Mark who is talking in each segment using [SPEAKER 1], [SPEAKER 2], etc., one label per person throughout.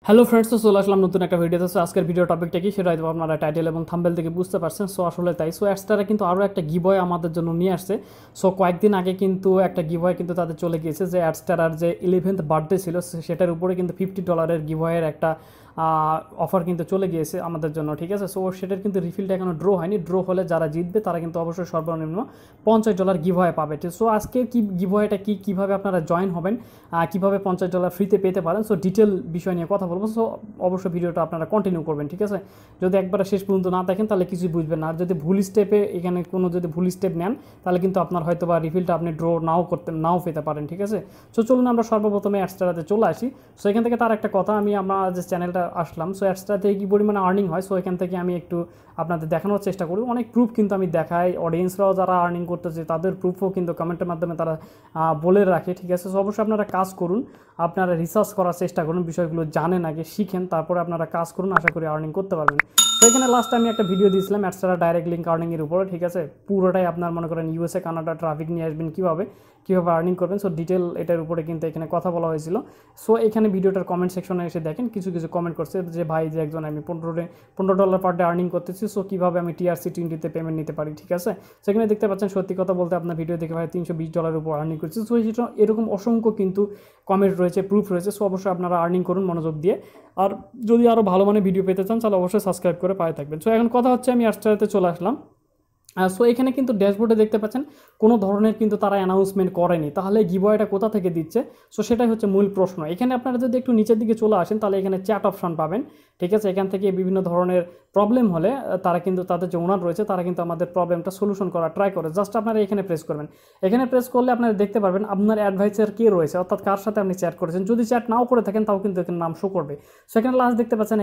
[SPEAKER 1] Hello friends, তো চলে আসলাম নতুন একটা ভিডিওতে। সো আজকের ভিডিও টপিকটা কি সেটা হয়তো আপনারা টাইটেল এবং থাম্বনেল থেকে বুঝতে পারছেন। সো আসলে তাই। সো অ্যাডস্টারা কিন্তু আরও একটা গিভওয়ে আমাদের জন্য নিয়ে আসছে। সো কয়েকদিন আগে কিন্তু একটা গিভওয়ে কিন্তু তাদের চলে গিয়েছে, যে অ্যাডস্টারার যে 11th বার্থডে ছিল সেটার উপরে কিন্তু $50 গিভওয়ের একটা অফার কিন্তু চলে গিয়েছে আমাদের জন্য, ঠিক আছে। সো সেটার কিন্তু রিফিলটা এখনো ড্র হয়নি। ড্র হলে যারা জিতবে তারা কিন্তু অবশ্যই সর্বনিম্ন $50 গিভওয়ে পাবে। সো আজকে কি গিভওয়েটা কি, কীভাবে আপনারা জয়েন হবেন, কীভাবে $50 ফ্রিতে পেতে পারেন, সো ডিটেল বিষয় নিয়ে কথা বলবো। সো অবশ্যই ভিডিওটা আপনারা কন্টিনিউ করবেন, ঠিক আছে। যদি একবার শেষ পর্যন্ত না দেখেন তাহলে কিছুই বুঝবেন না। আর যদি ভুল স্টেপে এখানে কোনো যদি ভুল স্টেপ নেন তাহলে কিন্তু আপনার হয়তো বা রিফিলটা আপনি ড্র নাও পেতে পারেন, ঠিক আছে। সো চলুন আমরা সর্বপ্রথমে অ্যাডস্টারাতে চলে আসি। সো এখান থেকে তার একটা কথা, আমরা যে চ্যানেলটা আসলাম, সো অ্যাডস্টারাতে কী পরিমাণে আর্নিং হয়, সো এখান থেকে আমি একটু আপনাদের দেখানোর চেষ্টা করি। অনেক প্রুফ কিন্তু আমি দেখাই, অডিয়েন্সরাও যারা আর্নিং করতেছে তাদের প্রুফও কিন্তু কমেন্টের মাধ্যমে তারা বলে রাখে, ঠিক আছে। সো অবশ্যই আপনারা কাজ করুন, আপনারা রিসার্চ করার চেষ্টা করুন, বিষয়গুলো জানেন আগে, শিখেন, তারপরে আপনারা কাজ করুন, আশা করি আর্নিং করতে পারবেন। তো এখানে লাস্টে আমি একটা ভিডিও দিয়েছিলাম অ্যাডস্টারা ডাইরেক্ট লিঙ্ক আর্নিংয়ের উপরে, ঠিক আছে। পুরোটাই আপনার মনে করেন ইউএসএ কানাডা ট্রাফিক নিয়ে আসবেন কীভাবে আর্নিং করবেন, সো ডিটেল এটার উপরে কিন্তু এখানে কথা বলা হয়েছিল। সো এখানে ভিডিওটার কমেন্ট সেকশনে এসে দেখেন কিছু কমেন্ট করছে যে ভাই, যে একজন আমি $15 পার ডে আর্নিং করতেছি, সো কীভাবে আমি TRC-20 পেমেন্ট নিতে পারি, ঠিক আছে। সেখানে দেখতে পাচ্ছেন, সত্যি কথা বলতে আপনার ভিডিও দেখে ভাই $320 উপর আর্নিং করছে। সো এরকম অসংখ্য কিন্তু কমেন্ট রয়েছে, প্রুফ রয়েছে। সো অবশ্যই আপনারা আর্নিং করুন মনোযোগ দিয়ে। আর যদি আরও ভালো মানে ভিডিও পেতে চান তাহলে অবশ্যই সাবস্ক্রাইব করে পায়ে থাকবেন। সো এখন কথা হচ্ছে, আমি অ্যাডস্টারাতে চলে আসলাম। সো এখানে কিন্তু ড্যাশবোর্ডে দেখতে পাচ্ছেন কোনো ধরনের কিন্তু তারা অ্যানাউন্সমেন্ট করেনি, তাহলে গিভওয়েটা কোথা থেকে দিচ্ছে, সো সেটাই হচ্ছে মূল প্রশ্ন। এখানে আপনারা যদি একটু নিচের দিকে চলে আসেন তাহলে এখানে চ্যাট অপশন পাবেন, ঠিক আছে। এখান থেকে বিভিন্ন ধরনের প্রবলেম হলে তারা কিন্তু তাদের যে ওনার রয়েছে তারা কিন্তু আমাদের প্রবলেমটা সলিউশন করার ট্রাই করে। জাস্ট আপনারা এখানে প্রেস করবেন। এখানে প্রেস করলে আপনারা দেখতে পারবেন আপনার অ্যাডভাইসার কে রয়েছে, অর্থাৎ কার সাথে আপনি চ্যাট করেছেন। যদি চ্যাট নাও করে থাকেন তাও কিন্তু এখানে নাম শো করবে। সো এখানে লাস্ট দেখতে পাচ্ছেন,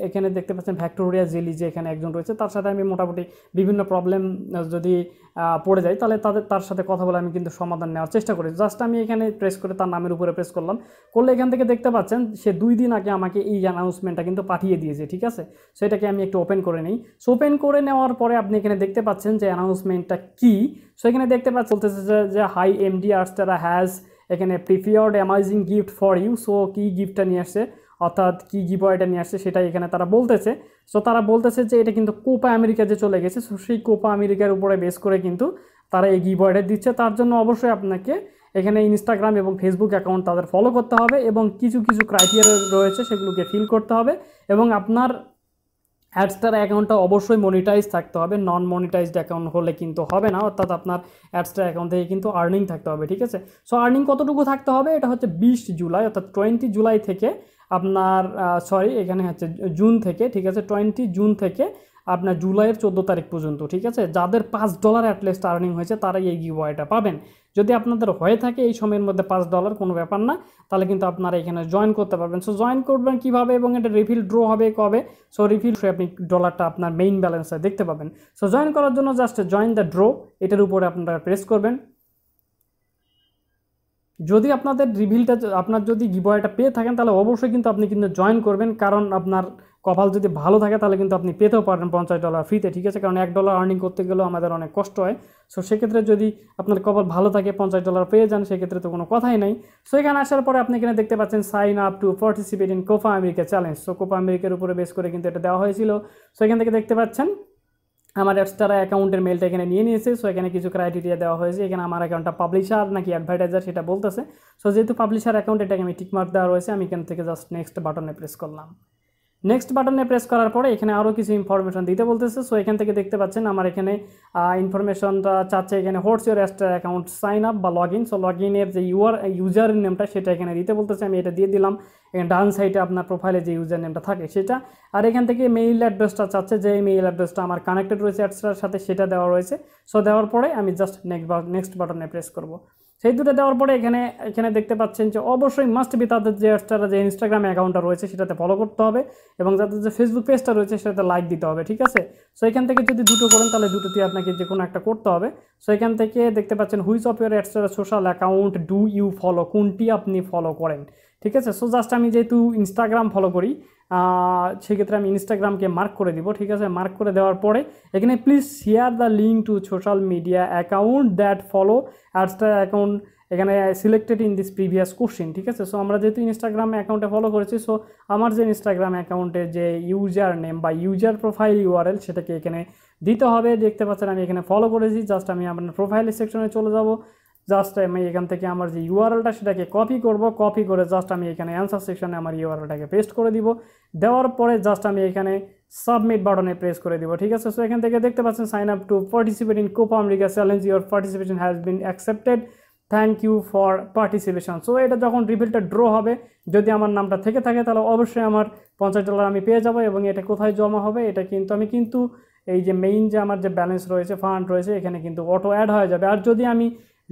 [SPEAKER 1] এখানে দেখতে পাচ্ছেন ভিক্টোরিয়া জেলি, যে এখানে একজন রয়েছে, তার সাথে আমি মোটামুটি বিভিন্ন প্রবলেম যদি পড়ে যায় তাহলে তার সাথে কথা বলে আমি কিন্তু সমাধান নেওয়ার চেষ্টা করি। জাস্ট আমি এখানে প্রেস করে তার নামের উপরে প্রেস করলাম, করলে এখান থেকে দেখতে পাচ্ছেন সে 2 দিন আগে আমাকে এই অ্যানাউন্সমেন্টটা কিন্তু পাঠিয়ে দিয়েছে, ঠিক আছে। সেটাকে আমি একটু ওপেন করে নিই। সো ওপেন করে নেওয়ার পরে আপনি এখানে দেখতে পাচ্ছেন যে অ্যানাউন্সমেন্টটা কী। সো এখানে দেখতে পাচ্ছেন বলতেছে যে হাই এমডি অ্যাডস্টারা হ্যাজ এখানে prepared amazing gift for you. So কী গিফটটা নিয়ে আসছে, অর্থাৎ কী গিভওয়েটা নিয়ে আসছে সেটাই এখানে তারা বলতেছে। সো তারা বলতেছে যে এটা কিন্তু কোপা আমেরিকা যে চলে গেছে, সো সেই কোপা আমেরিকার উপরে বেস করে কিন্তু তারা এই গিভওয়েটা দিচ্ছে। তার জন্য অবশ্যই আপনাকে এখানে ইনস্টাগ্রাম এবং ফেসবুক অ্যাকাউন্ট তাদের ফলো করতে হবে এবং কিছু ক্রাইটেরিয়া রয়েছে সেগুলোকে ফিল করতে হবে, এবং আপনার অ্যাডস্টার অ্যাকাউন্টটা অবশ্যই মনিটাইজ থাকতে হবে। নন মনিটাইজড অ্যাকাউন্ট হলে কিন্তু হবে না, অর্থাৎ আপনার অ্যাডস্টার অ্যাকাউন্ট থেকে কিন্তু আর্নিং থাকতে হবে, ঠিক আছে। সো আর্নিং কতটুকু থাকতে হবে, এটা হচ্ছে 20 জুলাই, অর্থাৎ 20 জুলাই থেকে আপনার এখানে হচ্ছে জুন থেকে, ঠিক আছে, 20 জুন থেকে আপনার জুলাইয়ের 14 তারিখ পর্যন্ত, ঠিক আছে। যাদের $5 অ্যাটলিস্ট আর্নিং হয়েছে তারাই এই গিভওয়েটা পাবেন। যদি আপনাদের হয়ে থাকে এই সময়ের মধ্যে $5, কোনো ব্যাপার না, তাহলে কিন্তু আপনারা এখানে জয়েন করতে পারবেন। সো জয়েন করবেন কীভাবে এবং এটা রিফিল ড্র হবে কবে, সো রিফিল আপনি ডলারটা আপনার মেইন ব্যালেন্সে দেখতে পাবেন। সো জয়েন করার জন্য জাস্ট জয়েন দ্য ড্র এটার উপরে আপনারা প্রেস করবেন। যদি আপনাদের রিভিলটা আপনার যদি গিভওয়েটা পেয়ে থাকেন তাহলে অবশ্যই কিন্তু আপনি কিন্তু জয়েন করবেন, কারণ আপনার কপাল যদি ভালো থাকে তাহলে কিন্তু আপনি পেতেও পারেন $50 ফ্রিতে, ঠিক আছে। কারণ $1 আর্নিং করতে গেলেও আমাদের অনেক কষ্ট হয়। সো সেক্ষেত্রে যদি আপনার কপাল ভালো থাকে $50 পেয়ে যান, সেক্ষেত্রে তো কোনো কথাই নাই। সো এখানে আসার পরে আপনি এখানে দেখতে পাচ্ছেন sign up to participate in Copa America challenge. So Copa আমেরিকার উপরে বেস করে কিন্তু এটা দেওয়া হয়েছিল। সো এখান থেকে দেখতে পাচ্ছেন আমার অ্যাডস্টারা অ্যাকাউন্টের মেলটা এখানে নিয়ে নিয়েছে। সো এখানে কিছু ক্রাইটেরিয়া দেওয়া হয়েছে। এখানে আমার অ্যাকাউন্টটা পাবলিশার নাকি অ্যাডভার্টাইজার সেটা বলতেছে। সো যেহেতু পাবলিশার অ্যাকাউন্ট, এটাকে আমি টিকমার্ক দেওয়া রয়েছে, আমি এখান থেকে জাস্ট নেক্সট বাটনে প্রেস করলাম। নেক্সট বাটনে প্রেস করার পরে এখানে আরও কিছু ইনফরমেশন দিতে বলতেছে। সো এখান থেকে দেখতে পাচ্ছেন আমার এখানে ইনফরমেশনটা চাচ্ছে, এখানে what's your Adsterra account sign up বা লগ ইন। সো লগ ইনের যে ইউজার নেমটা সেটা এখানে দিতে বলতেছে, আমি এটা দিয়ে দিলাম। এখানে ডান সাইডে আপনার প্রোফাইলে যে ইউজার নেমটা থাকে সেটা, আর এখান থেকে মেইল অ্যাড্রেসটা চাচ্ছে, যে মেইল অ্যাড্রেসটা আমার কানেক্টেড রয়েছে অ্যাডস্টারার সাথে সেটা দেওয়া রয়েছে। সো দেওয়ার পরে আমি জাস্ট নেক্সট বাটনে প্রেস করব। সেই দুটো দেওয়ার পরে এখানে দেখতে পাচ্ছেন যে অবশ্যই মাস্ট বি তাদের যে অ্যাডস্টারা যে ইনস্টাগ্রাম অ্যাকাউন্টটা রয়েছে সেটাতে ফলো করতে হবে, এবং যাদের যে ফেসবুক পেজটা রয়েছে সেটাতে লাইক দিতে হবে, ঠিক আছে। সো এখান থেকে যদি দুটো করেন তাহলে দুটোতে আপনাকে যে কোনো একটা করতে হবে। সো এখান থেকে দেখতে পাচ্ছেন which of your Adsterra social account do you follow, কোনটি আপনি ফলো করেন, ঠিক আছে। সো জাস্ট আমি যেহেতু ইনস্টাগ্রাম ফলো করি সেক্ষেত্রে আমি ইনস্টাগ্রামকে মার্ক করে দিব, ঠিক আছে। মার্ক করে দেওয়ার পরে এখানে please share the link to social media account that follow Adsterra account এখানে selected in this previous question, ঠিক আছে। সো আমরা যেহেতু ইনস্টাগ্রাম অ্যাকাউন্টে ফলো করেছি, সো আমার যে ইনস্টাগ্রাম অ্যাকাউন্টে যে ইউজার নেম বা ইউজার প্রোফাইল ইউআরএল সেটাকে এখানে দিতে হবে। দেখতে পাচ্ছেন আমি এখানে ফলো করেছি। জাস্ট আমি আপনার প্রোফাইল সেকশনে চলে যাব। জাস্ট আমি এখান থেকে আমার যে ইউআরএলটা সেটাকে কপি করব, কপি করে জাস্ট আমি এখানে অ্যান্সার সেকশনে আমার ইউআরএলটাকে পেস্ট করে দিব। দেওয়ার পরে জাস্ট আমি এখানে সাবমিট বাটনে প্রেস করে দিব, ঠিক আছে। সো এখান থেকে দেখতে পাচ্ছেন sign up to participate in Copa America challenge, your participation has been accepted, thank you for participation. So এটা যখন রিভিলটা ড্র হবে, যদি আমার নামটা থেকে থাকে তাহলে অবশ্যই আমার $50 আমি পেয়ে যাব। এবং এটা কোথায় জমা হবে, এটা কিন্তু আমি কিন্তু এই যে মেইন যে আমার যে ব্যালেন্স রয়েছে, ফান্ড রয়েছে, এখানে কিন্তু অটো অ্যাড হয়ে যাবে। আর যদি আমি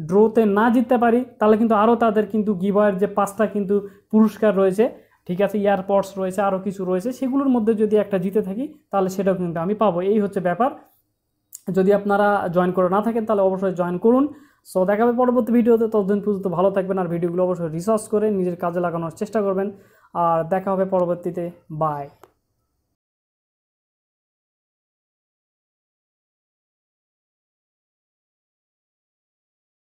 [SPEAKER 1] ড্রোতে না জিততে পারি তাহলে কিন্তু আরও তাদের কিন্তু গিভওয়ের যে 5টা কিন্তু পুরস্কার রয়েছে, ঠিক আছে, এয়ারপডস রয়েছে, আরও কিছু রয়েছে, সেগুলোর মধ্যে যদি একটা জিতে থাকি তাহলে সেটাও কিন্তু আমি পাবো। এই হচ্ছে ব্যাপার। যদি আপনারা জয়েন করে না থাকেন তাহলে অবশ্যই জয়েন করুন। সো দেখা হবে পরবর্তী ভিডিওতে। ততদিন পর্যন্ত ভালো থাকবেন আর ভিডিওগুলো অবশ্যই রিসার্চ করে নিজের কাজে লাগানোর চেষ্টা করবেন। আর দেখা হবে পরবর্তীতে। বাই।